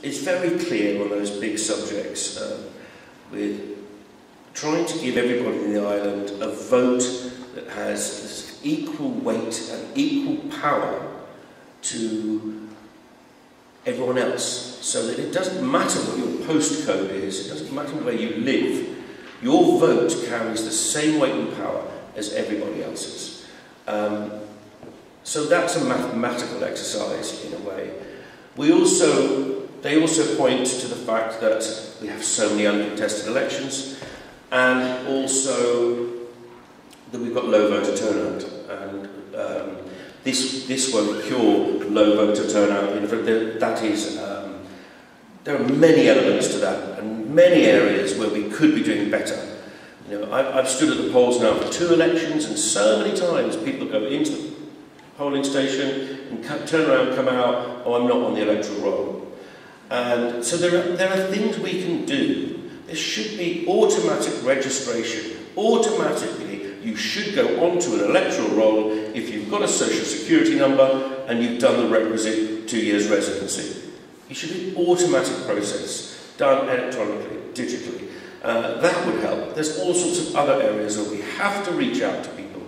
is very clear on those big subjects. We're trying to give everybody in the island a vote that has equal weight and equal power to everyone else, so that it doesn't matter what your postcode is, it doesn't matter where you live, your vote carries the same weight and power as everybody else's. So that's a mathematical exercise in a way. They also point to the fact that we have so many uncontested elections, and also that we've got low voter turnout, and this won't cure low voter turnout. There are many elements to that, and many areas where we could be doing better. You know, I've stood at the polls now for 2 elections, and so many times people go into the polling station and turn around and come out, oh, I'm not on the electoral roll. And so there are things we can do. There should be automatic registration. Automatically, you should go onto an electoral roll if you've got a social security number and you've done the requisite 2 years residency. You should be an automatic process, done electronically, digitally. That would help. There's all sorts of other areas where we have to reach out to people.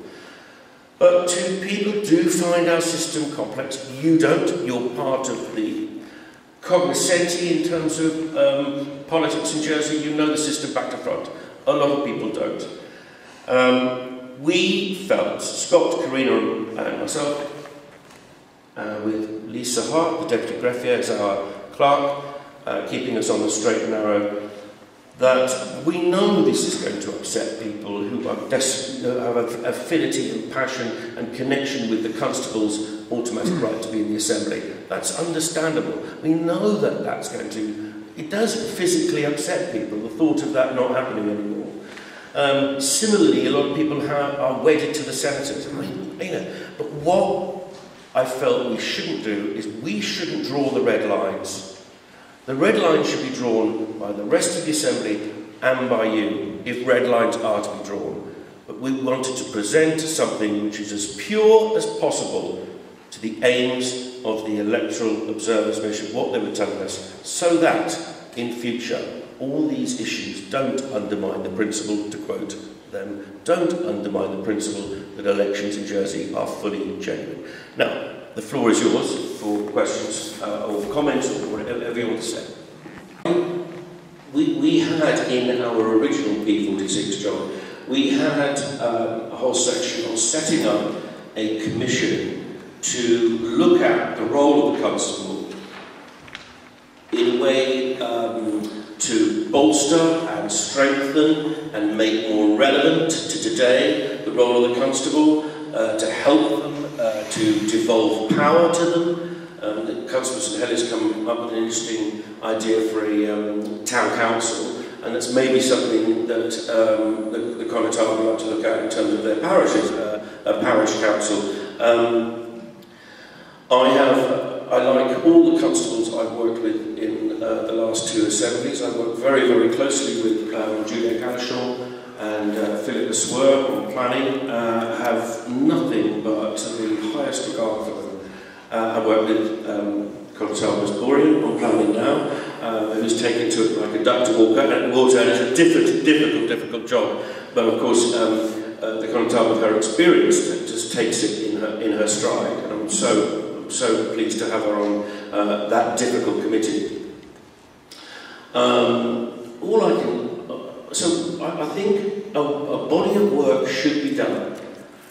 But people do find our system complex. You don't. You're part of the cognoscenti in terms of politics in Jersey. You know the system back to front. A lot of people don't. We felt, Scott, Karina and myself, with Lisa Hart, the Deputy Greffier, as our clerk, keeping us on the straight and narrow, that we know this is going to upset people who have affinity and passion and connection with the constable's automatic right to be in the Assembly. That's understandable. We know that that's going to, it does physically upset people, the thought of that not happening anymore. Similarly, a lot of people are wedded to the senators. But what I felt we shouldn't do is we shouldn't draw the red lines. The red lines should be drawn by the rest of the Assembly and by you, if red lines are to be drawn. But we wanted to present something which is as pure as possible to the aims of the Electoral Observers Mission, what they were telling us, so that in future all these issues don't undermine the principle, to quote them, don't undermine the principle that elections in Jersey are fully genuine. Now, the floor is yours for questions or comments or whatever you want to say. We had in our original P46 job, we had a whole section on setting up a commission to look at the role of the constable in a way to bolster and strengthen and make more relevant to today the role of the constable, to help them, to devolve power to them. The Constable St Helens come up with an interesting idea for a town council, and that's maybe something that the Conotable would like to look at in terms of their parishes, a parish council. I like all the constables I've worked with in the last 2 assemblies. I work very, very closely with Julia Calishaw and Philip Le Sueur on planning. Have nothing but the highest regard for them. I work with Constable Borian on planning now, who's taken to it like a duck to water, and it's a difficult job. But of course, the Constable, with her experience, just takes it in her stride, and I'm so pleased to have her on that difficult committee. I think a body of work should be done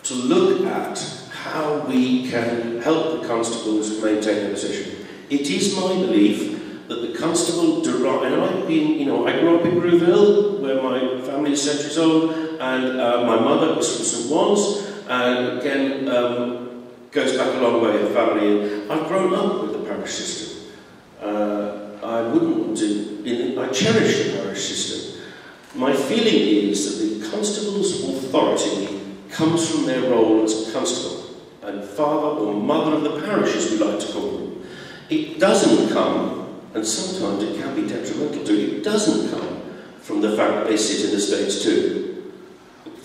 to look at how we can help the constables maintain their position. It is my belief that the constable and I grew up in Grooville, where my family is centuries old, and my mother was from St Wands, and again goes back a long way, the family. I've grown up with the parish system. I wouldn't want to, I cherish the parish system. My feeling is that the constable's authority comes from their role as a constable, and father or mother of the parish, as we like to call them. It doesn't come, and sometimes it can be detrimental to it, doesn't come from the fact that they sit in the States too.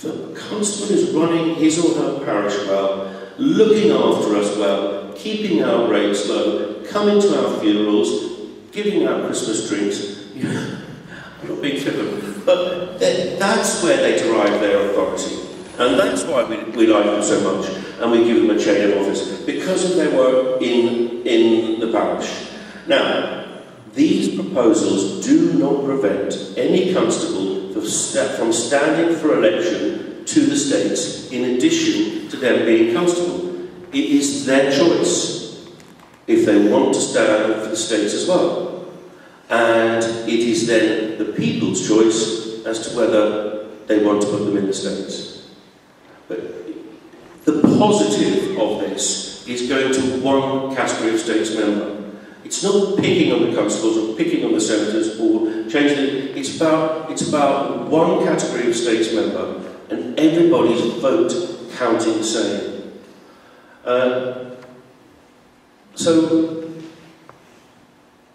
The constable is running his or her parish well, looking after us well, keeping our rates low, coming to our funerals, giving out Christmas drinks, I'm not being flippant, but that's where they derive their authority. And that's why we like them so much, and we give them a chain of office, because of their work in the parish. Now, these proposals do not prevent any constable from standing for election to the States in addition to them being constable. It is their choice if they want to stand for the States as well. And it is then the people's choice as to whether they want to put them in the States. But the positive of this is going to one category of States member. It's not picking on the constables or picking on the senators or changing it. It's about one category of States member and everybody's vote counting the same. So,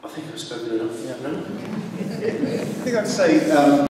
I think I've spoken enough. Yeah, no? I think I'd say